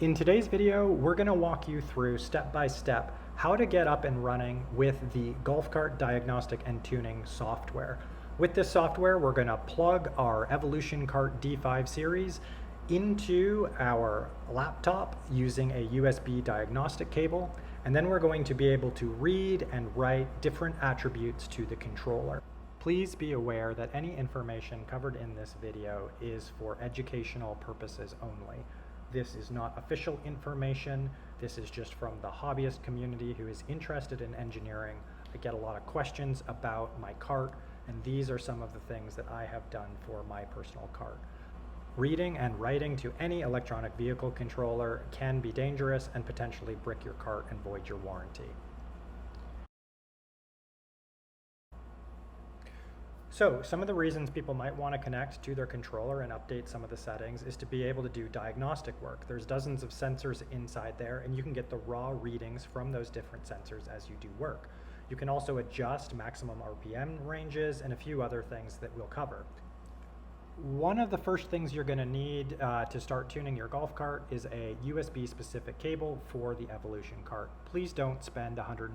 In today's video, we're going to walk you through step by step how to get up and running with the golf cart diagnostic and tuning software. With this software, we're going to plug our Evolution Cart D5 series into our laptop using a USB diagnostic cable, and then we're going to be able to read and write different attributes to the controller. Please be aware that any information covered in this video is for educational purposes only. This is not official information. This is just from the hobbyist community who is interested in engineering. I get a lot of questions about my cart, and these are some of the things that I have done for my personal cart. Reading and writing to any electronic vehicle controller can be dangerous and potentially brick your cart and void your warranty. So some of the reasons people might want to connect to their controller and update some of the settings is to be able to do diagnostic work. There's dozens of sensors inside there, and you can get the raw readings from those different sensors as you do work. You can also adjust maximum RPM ranges and a few other things that we'll cover. One of the first things you're going to need to start tuning your golf cart is a USB specific cable for the Evolution cart. Please don't spend $150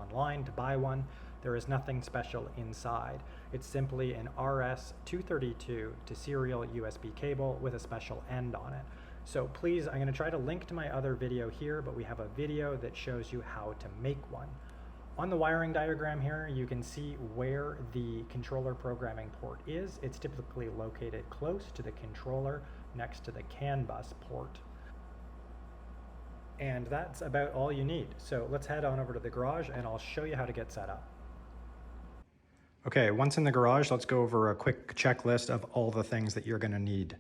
online to buy one. There is nothing special inside. It's simply an RS-232 to serial USB cable with a special end on it. So please, I'm going to try to link to my other video here, but we have a video that shows you how to make one. On the wiring diagram here, you can see where the controller programming port is. It's typically located close to the controller next to the CAN bus port. And that's about all you need. So let's head on over to the garage and I'll show you how to get set up. Okay, once in the garage, let's go over a quick checklist of all the things that you're going to need.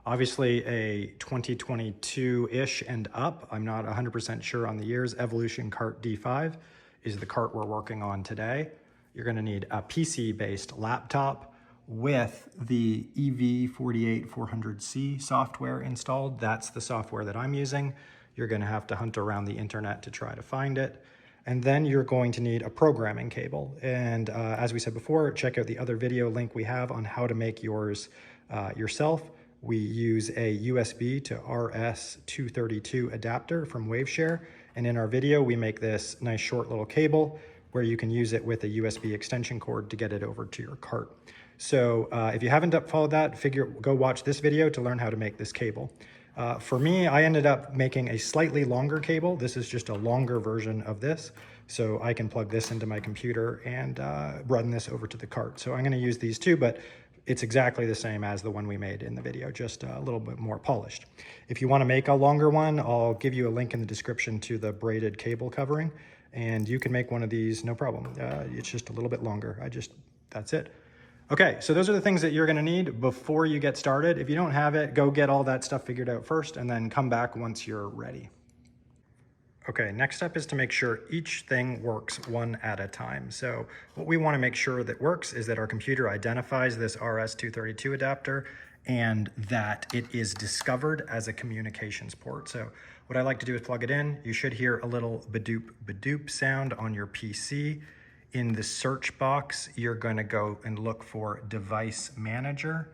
Obviously a 2022-ish and up, I'm not 100% sure on the years, Evolution Cart D5 is the cart we're working on today. You're going to need a PC-based laptop with the EV48-400-C software installed. That's the software that I'm using. You're going to have to hunt around the internet to try to find it. And then you're going to need a programming cable. And as we said before, check out the other video link we have on how to make yours yourself. We use a USB to RS-232 adapter from Waveshare. And in our video, we make this nice short little cable where you can use it with a USB extension cord to get it over to your cart. So if you haven't followed that, go watch this video to learn how to make this cable. For me, I ended up making a slightly longer cable. This is just a longer version of this. So I can plug this into my computer and run this over to the cart. So I'm going to use these two, but it's exactly the same as the one we made in the video, just a little bit more polished. If you want to make a longer one, I'll give you a link in the description to the braided cable covering, and you can make one of these, no problem. It's just a little bit longer. That's it. Okay, so those are the things that you're gonna need before you get started. If you don't have it, go get all that stuff figured out first and then come back once you're ready. Okay, next step is to make sure each thing works one at a time. So what we want to make sure that works is that our computer identifies this RS-232 adapter and that it is discovered as a communications port. So what I like to do is plug it in. You should hear a little badoop sound on your PC. In the search box, you're going to go and look for Device Manager.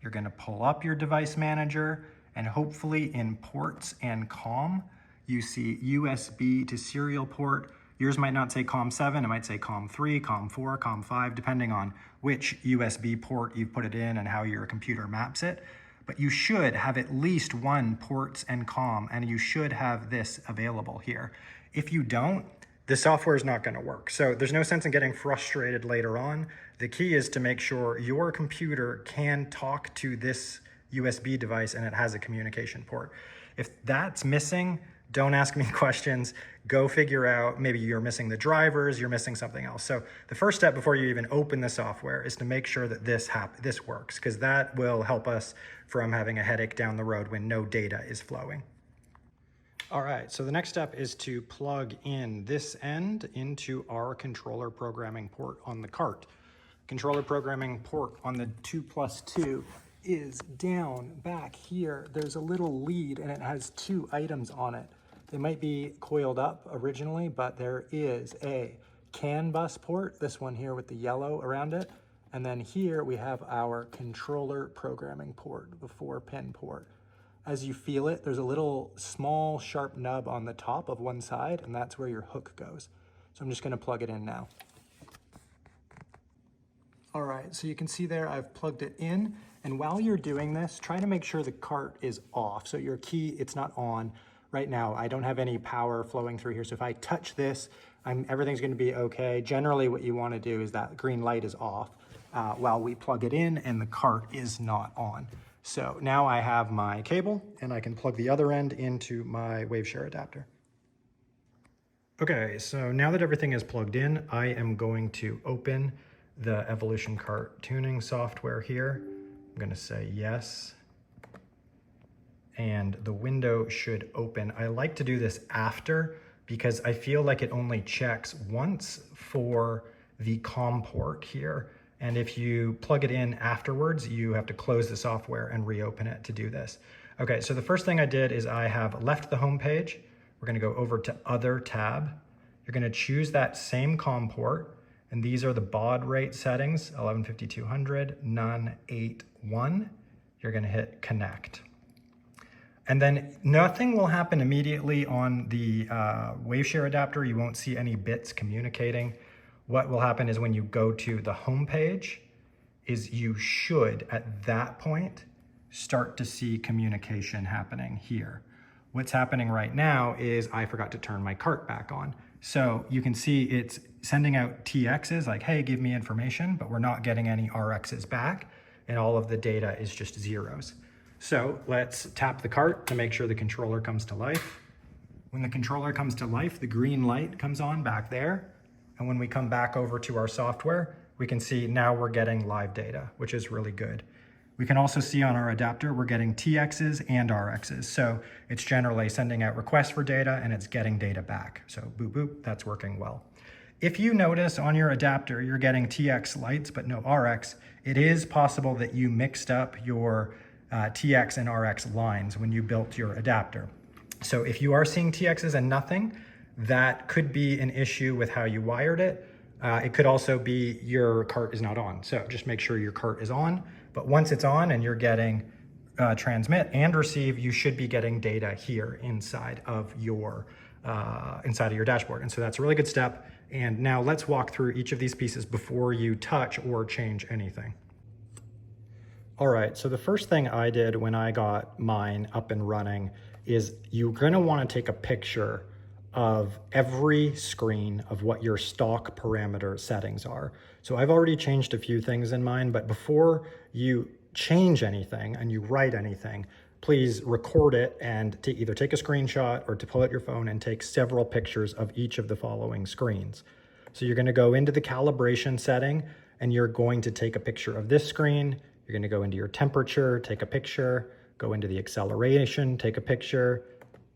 You're going to pull up your Device Manager, and hopefully in Ports and COM, you see USB to serial port. Yours might not say COM7, it might say COM3, COM4, COM5, depending on which USB port you've put it in and how your computer maps it. But you should have at least one ports and COM, and you should have this available here. If you don't, the software is not going to work. So there's no sense in getting frustrated later on. The key is to make sure your computer can talk to this USB device and it has a communication port. If that's missing, don't ask me questions. Go figure out, maybe you're missing the drivers, you're missing something else. So the first step before you even open the software is to make sure that this works, because that will help us from having a headache down the road when no data is flowing. All right, so the next step is to plug in this end into our controller programming port on the cart. Controller programming port on the 2+2 is down back here. There's a little lead and it has two items on it. They might be coiled up originally, but there is a CAN bus port, this one here with the yellow around it. And then here we have our controller programming port, the 4-pin port. as you feel it, there's a little small sharp nub on the top of one side, and that's where your hook goes. So I'm just gonna plug it in now. All right, so you can see there I've plugged it in, and while you're doing this, try to make sure the cart is off. So your key, it's not on. Right now, I don't have any power flowing through here, so if I touch this, everything's gonna be okay. Generally, what you wanna do is that green light is off while we plug it in and the cart is not on. So now I have my cable and I can plug the other end into my WaveShare adapter. Okay, so now that everything is plugged in, I am going to open the Evolution Cart tuning software here. I'm gonna say yes. And the window should open. I like to do this after because I feel like it only checks once for the COM port here. And if you plug it in afterwards, you have to close the software and reopen it to do this. Okay, so the first thing I did is I have left the home page. We're gonna go over to Other tab. You're gonna choose that same COM port, and these are the baud rate settings, 115200, none, 8.1. You're gonna hit Connect. And then nothing will happen immediately on the WaveShare adapter. You won't see any bits communicating. What will happen is when you go to the home page, is you should, at that point, start to see communication happening here. What's happening right now is I forgot to turn my cart back on. So you can see it's sending out TXs like, hey, give me information, but we're not getting any RXs back, and all of the data is just zeros. So let's tap the cart to make sure the controller comes to life. When the controller comes to life, the green light comes on back there. And when we come back over to our software, we can see now we're getting live data, which is really good. We can also see on our adapter, we're getting TXs and RXs. So it's generally sending out requests for data and it's getting data back. So boop, boop, that's working well. If you notice on your adapter, you're getting TX lights, but no RX, it is possible that you mixed up your TX and RX lines when you built your adapter. So if you are seeing TXs and nothing, that could be an issue with how you wired it. It could also be your cart is not on. So just make sure your cart is on. But once it's on and you're getting transmit and receive, you should be getting data here inside of your dashboard. And so that's a really good step. And now let's walk through each of these pieces before you touch or change anything. All right, so the first thing I did when I got mine up and running is you're gonna wanna take a picture of every screen of what your stock parameter settings are. So I've already changed a few things in mine, but before you change anything and you write anything, please record it and to either take a screenshot or to pull out your phone and take several pictures of each of the following screens. So you're gonna go into the calibration setting and you're going to take a picture of this screen. You're gonna go into your temperature, take a picture, go into the acceleration, take a picture.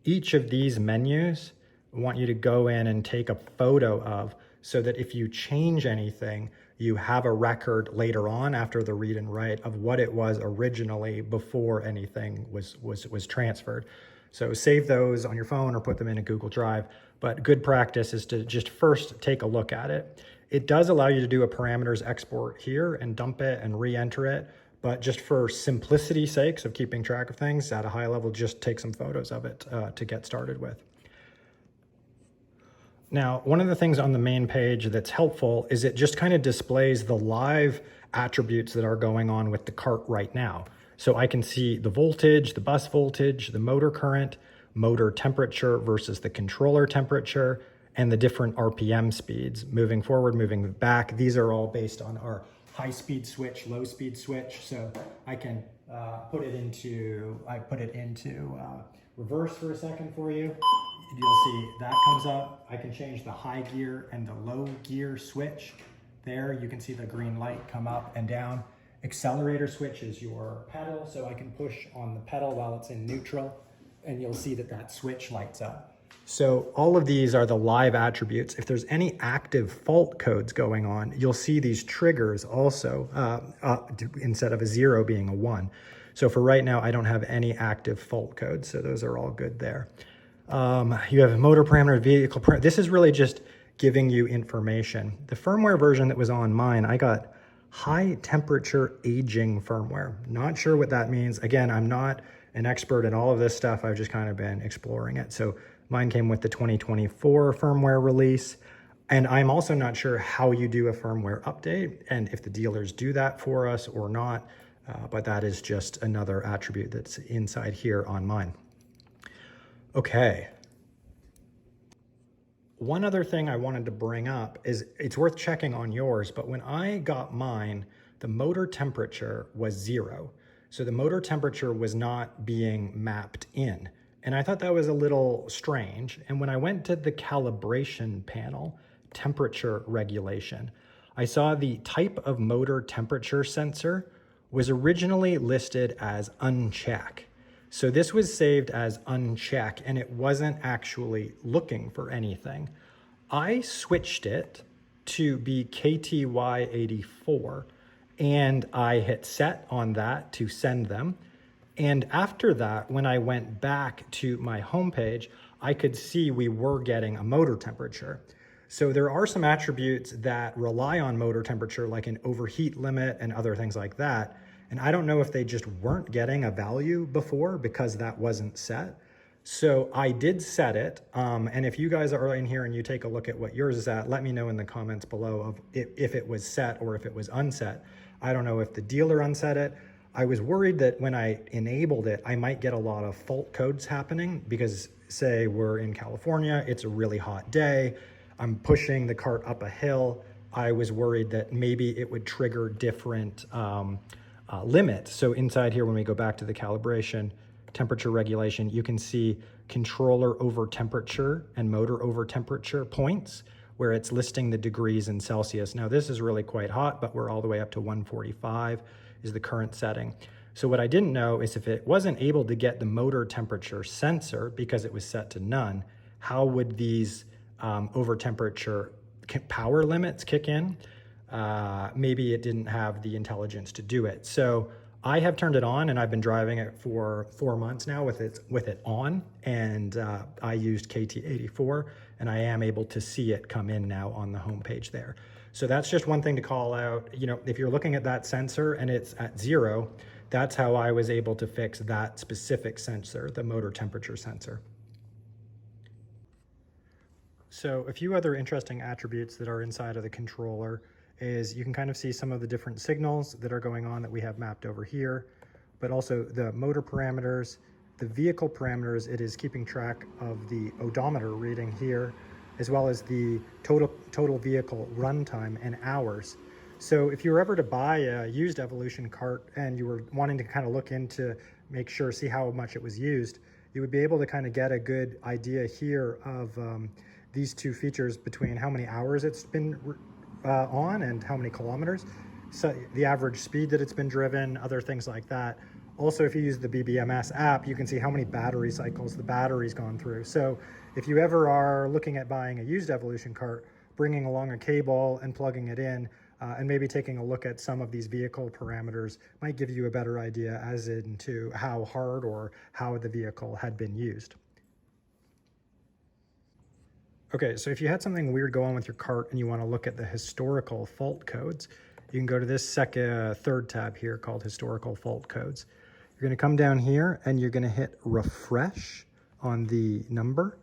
Each of these menus, I want you to go in and take a photo of so that if you change anything, you have a record later on after the read and write of what it was originally before anything was transferred. So save those on your phone or put them in a Google Drive. But good practice is to just first take a look at it. It does allow you to do a parameters export here and dump it and re-enter it. But just for simplicity's sakes of keeping track of things at a high level, just take some photos of it to get started with. Now, one of the things on the main page that's helpful is it just kind of displays the live attributes that are going on with the cart right now. So I can see the voltage, the bus voltage, the motor current, motor temperature versus the controller temperature, and the different RPM speeds, moving forward, moving back. These are all based on our high speed switch, low speed switch. So I can put it into reverse for a second for you. You'll see that comes up. I can change the high gear and the low gear switch. There you can see the green light come up and down. Accelerator switch is your pedal, so I can push on the pedal while it's in neutral, and you'll see that that switch lights up. So all of these are the live attributes. If there's any active fault codes going on, you'll see these triggers also instead of a 0 being a 1. So for right now, I don't have any active fault codes, so those are all good there. You have a motor parameter, vehicle parameter. This is really just giving you information. The firmware version that was on mine, I got high temperature aging firmware. Not sure what that means. Again, I'm not an expert in all of this stuff. I've just kind of been exploring it. So mine came with the 2024 firmware release. And I'm also not sure how you do a firmware update and if the dealers do that for us or not, but that is just another attribute that's inside here on mine. Okay. One other thing I wanted to bring up is it's worth checking on yours, but when I got mine, the motor temperature was 0. So the motor temperature was not being mapped in. And I thought that was a little strange. And when I went to the calibration panel, temperature regulation, I saw the type of motor temperature sensor was originally listed as uncheck. So this was saved as uncheck and it wasn't actually looking for anything. I switched it to be KTY84 and I hit set on that to send them. And after that, when I went back to my homepage, I could see we were getting a motor temperature. So there are some attributes that rely on motor temperature, like an overheat limit and other things like that. And I don't know if they just weren't getting a value before because that wasn't set. So I did set it. And if you guys are in here and you take a look at what yours is at, let me know in the comments below of if it was set or if it was unset. I don't know if the dealer unset it. I was worried that when I enabled it, I might get a lot of fault codes happening because say we're in California, it's a really hot day. I'm pushing the cart up a hill. I was worried that maybe it would trigger different limits. So inside here, when we go back to the calibration, temperature regulation, you can see controller over temperature and motor over temperature points where it's listing the degrees in Celsius. Now this is really quite hot, but we're all the way up to 145 is the current setting. So what I didn't know is if it wasn't able to get the motor temperature sensor because it was set to none, how would these over temperature power limits kick in? Maybe it didn't have the intelligence to do it. So I have turned it on and I've been driving it for 4 months now with it on, and I used KT84 and I am able to see it come in now on the homepage there. So that's just one thing to call out. You know, if you're looking at that sensor and it's at 0, that's how I was able to fix that specific sensor, the motor temperature sensor. So a few other interesting attributes that are inside of the controller is you can kind of see some of the different signals that are going on that we have mapped over here, but also the motor parameters, the vehicle parameters. It is keeping track of the odometer reading here, as well as the total vehicle runtime and hours. So if you were ever to buy a used Evolution cart and you were wanting to kind of look into, make sure, see how much it was used, you would be able to kind of get a good idea here of these two features between how many hours it's been on and how many kilometers, so the average speed that it's been driven, other things like that. Also, if you use the BBMS app, you can see how many battery cycles the battery's gone through. So if you ever are looking at buying a used Evolution cart, bringing along a cable and plugging it in, and maybe taking a look at some of these vehicle parameters might give you a better idea as into how hard or how the vehicle had been used. Okay, so if you had something weird go on with your cart and you want to look at the historical fault codes, you can go to this third tab here called Historical Fault Codes. You're going to come down here and you're going to hit refresh on the number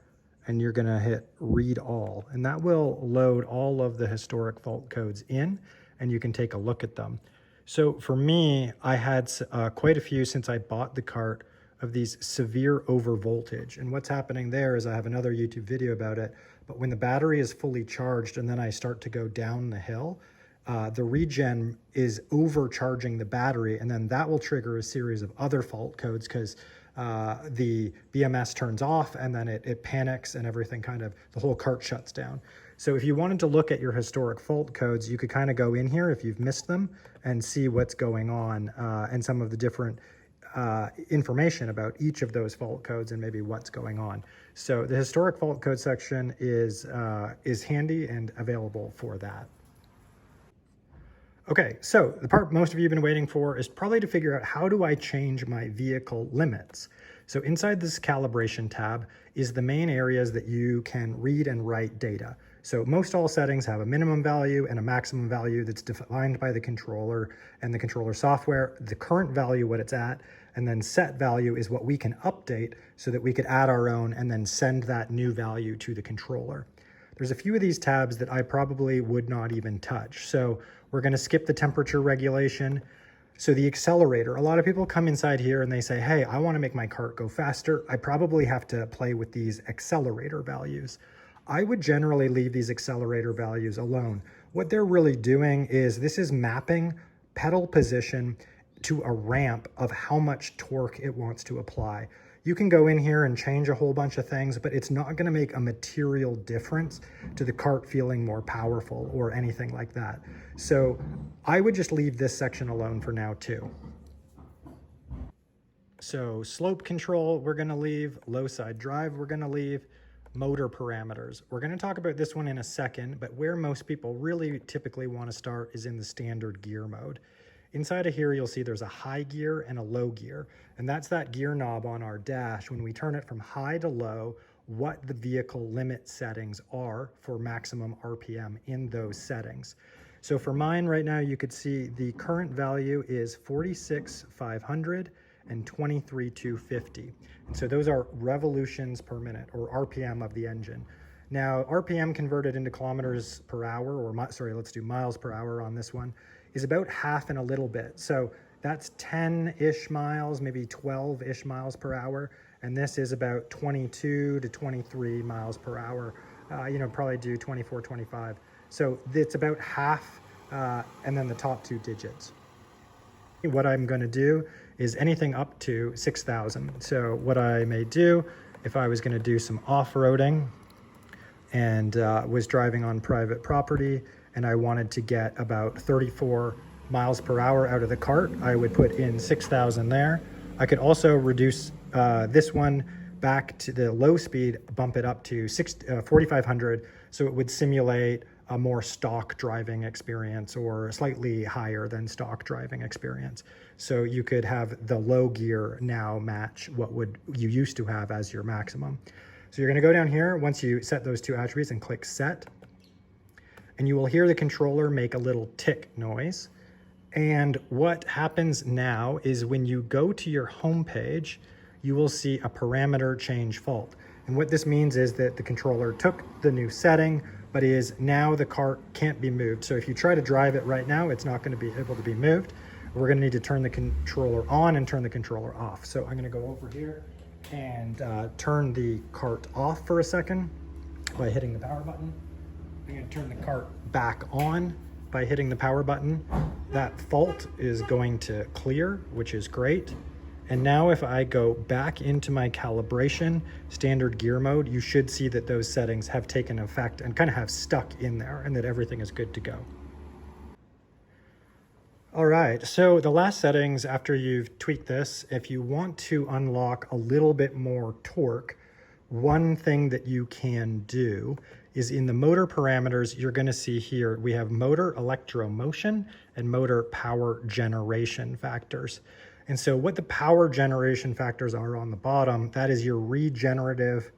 and you're going to hit read all, and that will load all of the historic fault codes in and you can take a look at them. So for me, I had quite a few since I bought the cart of these severe overvoltage. And what's happening there is I have another YouTube video about it, but when the battery is fully charged and then I start to go down the hill, the regen is overcharging the battery, and then that will trigger a series of other fault codes because the BMS turns off and then it panics and everything the whole cart shuts down. So if you wanted to look at your historic fault codes, you could kind of go in here if you've missed them and see what's going on and some of the different information about each of those fault codes and maybe what's going on. So the historic fault code section is handy and available for that. Okay, so the part most of you have been waiting for is probably to figure out how do I change my vehicle limits. So inside this calibration tab is the main areas that you can read and write data. So most all settings have a minimum value and a maximum value that's defined by the controller and the controller software, the current value, what it's at, and then set value is what we can update so that we could add our own and then send that new value to the controller. There's a few of these tabs that I probably would not even touch. So we're going to skip the temperature regulation. So the accelerator, a lot of people come inside here and they say, hey, I want to make my cart go faster. I probably have to play with these accelerator values. I would generally leave these accelerator values alone. What they're really doing is this is mapping pedal position to a ramp of how much torque it wants to apply. You can go in here and change a whole bunch of things, but it's not going to make a material difference to the cart feeling more powerful or anything like that. So I would just leave this section alone for now too. So slope control, we're going to leave. Low side drive, we're going to leave. Motor parameters. We're going to talk about this one in a second, but where most people really typically want to start is in the standard gear mode. Inside of here, you'll see there's a high gear and a low gear, and that's that gear knob on our dash. When we turn it from high to low, what the vehicle limit settings are for maximum RPM in those settings. So for mine right now, you could see the current value is 46,500 and 23,250. And so those are revolutions per minute, or RPM of the engine. Now, RPM converted into kilometers per hour, or let's do miles per hour on this one, is about half and a little bit. So that's 10-ish miles, maybe 12-ish miles per hour. And this is about 22 to 23 miles per hour. Probably do 24, 25. So it's about half, and then the top two digits. What I'm going to do is anything up to 6,000. So what I may do, if I was going to do some off-roading and was driving on private property and I wanted to get about 34 miles per hour out of the cart, I would put in 6,000 there. I could also reduce this one back to the low speed, bump it up to 4,500, so it would simulate a more stock driving experience or slightly higher than stock driving experience. So you could have the low gear now match what you used to have as your maximum. So you're going to go down here once you set those two attributes and click set, and you will hear the controller make a little tick noise. And what happens now is when you go to your home page, you will see a parameter change fault. And what this means is that the controller took the new setting, but is now the cart can't be moved. So if you try to drive it right now, it's not going to be able to be moved. We're going to need to turn the controller on and turn the controller off. So I'm going to go over here and turn the cart off for a second by hitting the power button. I'm going to turn the cart back on by hitting the power button. That fault is going to clear, which is great. And now if I go back into my calibration standard gear mode, you should see that those settings have taken effect and kind of have stuck in there and that everything is good to go. All right, so the last settings after you've tweaked this, if you want to unlock a little bit more torque, one thing that you can do is in the motor parameters, you're going to see here, we have motor electromotion and motor power generation factors. And so what the power generation factors are on the bottom, that is your regenerative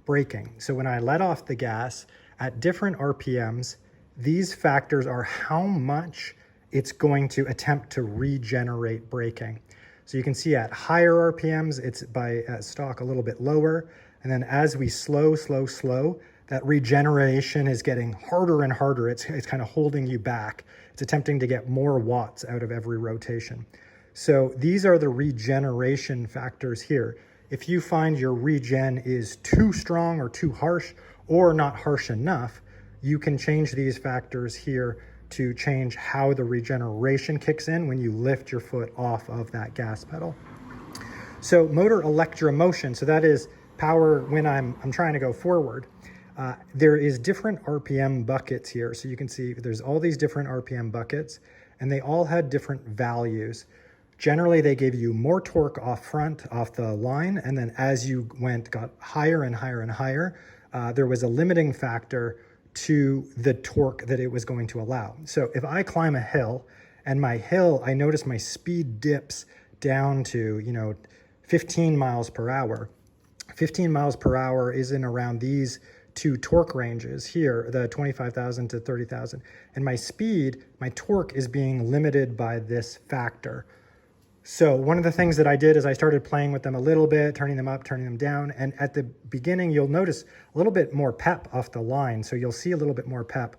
braking. So when I let off the gas at different RPMs, these factors are how much it's going to attempt to regenerate braking. So you can see at higher RPMs, it's by stock a little bit lower. And then as we slow, that regeneration is getting harder and harder. It's kind of holding you back. It's attempting to get more watts out of every rotation. So these are the regeneration factors here. If you find your regen is too strong or too harsh or not harsh enough, you can change these factors here to change how the regeneration kicks in when you lift your foot off of that gas pedal. So motor electromotion, so that is power when I'm trying to go forward. There is different RPM buckets here. So you can see there's all these different RPM buckets and they all had different values. Generally, they gave you more torque off front, off the line, and then as you got higher and higher and higher, there was a limiting factor to the torque that it was going to allow. So if I climb a hill, and my hill, I notice my speed dips down to 15 miles per hour. 15 miles per hour is in around these two torque ranges here, the 25,000 to 30,000. And my speed, my torque is being limited by this factor. So one of the things that I did is I started playing with them a little bit, turning them up, turning them down. And at the beginning, you'll notice a little bit more pep off the line. So you'll see a little bit more pep.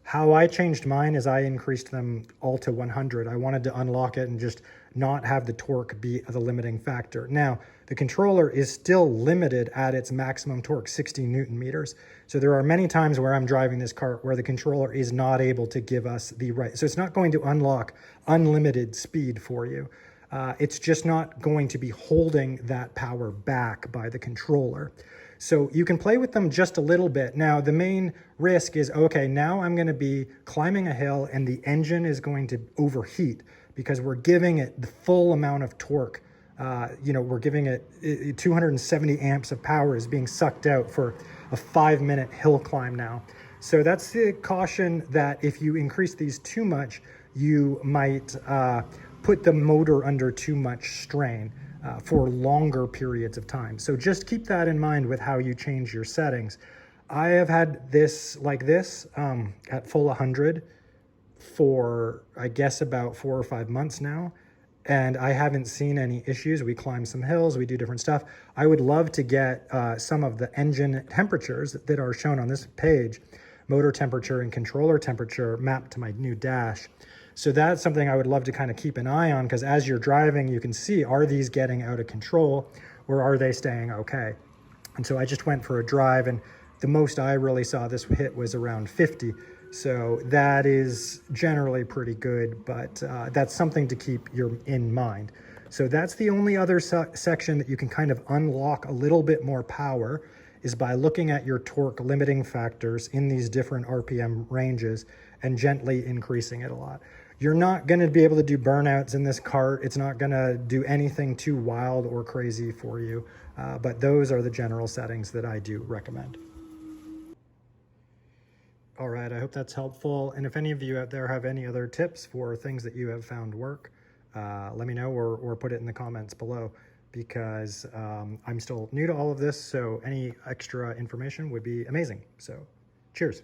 How I changed mine is I increased them all to 100. I wanted to unlock it and just not have the torque be the limiting factor. Now, the controller is still limited at its maximum torque, 60 Newton meters. So there are many times where I'm driving this cart where the controller is not able to give us the right. So it's not going to unlock unlimited speed for you. It's just not going to be holding that power back by the controller. So you can play with them just a little bit. Now, the main risk is, okay, now I'm going to be climbing a hill and the engine is going to overheat because we're giving it the full amount of torque. We're giving it 270 amps of power is being sucked out for a 5-minute hill climb now. So that's the caution that if you increase these too much, you might put the motor under too much strain for longer periods of time. So just keep that in mind with how you change your settings. I have had this like this at full 100 for, I guess, about 4 or 5 months now. And I haven't seen any issues. We climb some hills, we do different stuff. I would love to get some of the engine temperatures that are shown on this page, motor temperature and controller temperature mapped to my new dash. So that's something I would love to kind of keep an eye on, because as you're driving, you can see, are these getting out of control or are they staying okay? And so I just went for a drive, and the most I really saw this hit was around 50. So that is generally pretty good, but that's something to keep in mind. So that's the only other section that you can kind of unlock a little bit more power is by looking at your torque limiting factors in these different RPM ranges and gently increasing it a lot. You're not going to be able to do burnouts in this cart. It's not going to do anything too wild or crazy for you, but those are the general settings that I do recommend. All right, I hope that's helpful. And if any of you out there have any other tips for things that you have found work, let me know or put it in the comments below, because I'm still new to all of this, so any extra information would be amazing. So cheers.